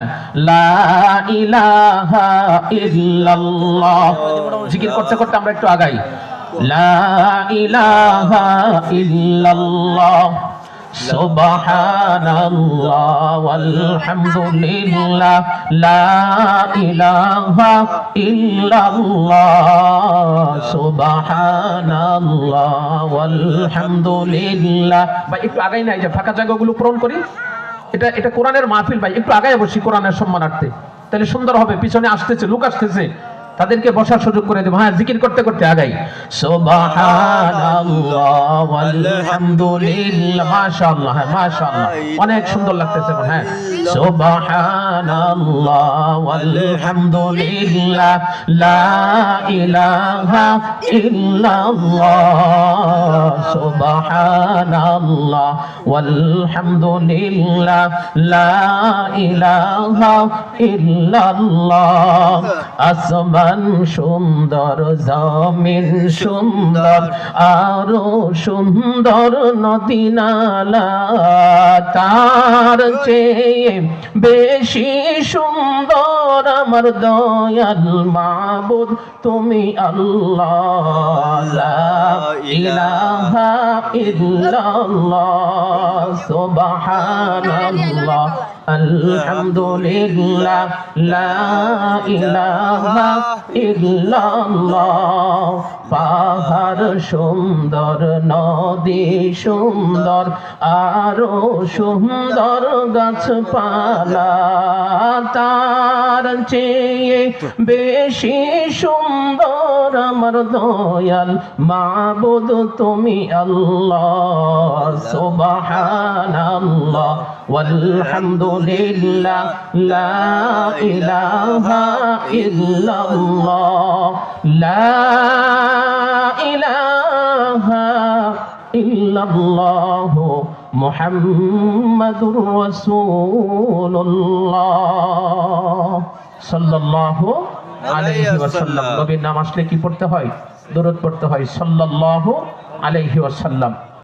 লা ইলাহা ইল্লাল্লাহ। জিকির করতে করতে আমরা একটু আগাই। লা ইলাহা ইল্লাল্লাহ সুবহানাল্লাহ ওয়ালহামদুলিল্লাহ লা ইলাহা ইল্লাল্লাহ সুবহানাল্লাহ ওয়ালহামদুলিল্লাহ। ভাই একটু আগাই না, এই যে ফাঁকা জায়গাগুলো পূরণ করি। এটা কোরআনের মাহফিল ভাই, একটু আগায় বসি কোরআনের সম্মানার্থে, তাহলে সুন্দর হবে। পিছনে আসতেছে লোক আসতেছে, তাদেরকে বসার সুযোগ করে দেব। হ্যাঁ, জিকির করতে করতে আগাই। সুবহানাল্লাহ ওয়ালহামদুলিল্লাহ। মাশাআল্লাহ, হ্যাঁ মাশাআল্লাহ, অনেক সুন্দর লাগতেছে। হ্যাঁ, সুবহানাল্লাহ ওয়ালহামদুলিল্লাহ লা ইলাহা ইল্লাল্লাহ সুবহানাল্লাহ ওয়ালহামদুলিল্লাহ লা ইলাহা ইল্লাল্লাহ। আসমান সুন্দর, জমিন সুন্দর, আরো সুন্দর নদী নালা, তার চেয়ে বেশি সুন্দর আমার দয়াল মাবুদ তুমি আল্লাহ। লা ইলাহা ইল্লাল্লাহ সুবহানাল্লাহ আলহামদুলিল্লাহ লা ইলাহা ইল্লাল্লাহ। পাহাড় সুন্দর, নদী সুন্দর, আরো সুন্দর গাছপালা, তার চেয়ে বেশি সুন্দর আমার দয়াল মাবুদ তুমি আল্লাহ। সুবহানাল্লাহ ওয়ালহামদুলিল্লাহ লা ইলাহা ইল্লাল্লাহ লা ইলাহা ইল্লাল্লাহ মুহাম্মাদুর রাসূলুল্লাহ সাল্লাল্লাহু আলাইহি ওয়াসাল্লাম। নবীর নাম আসলে কি পড়তে হয়? দরুদ পড়তে হয় সাল্লাল্লাহু আলাইহি ওয়াসাল্লাম।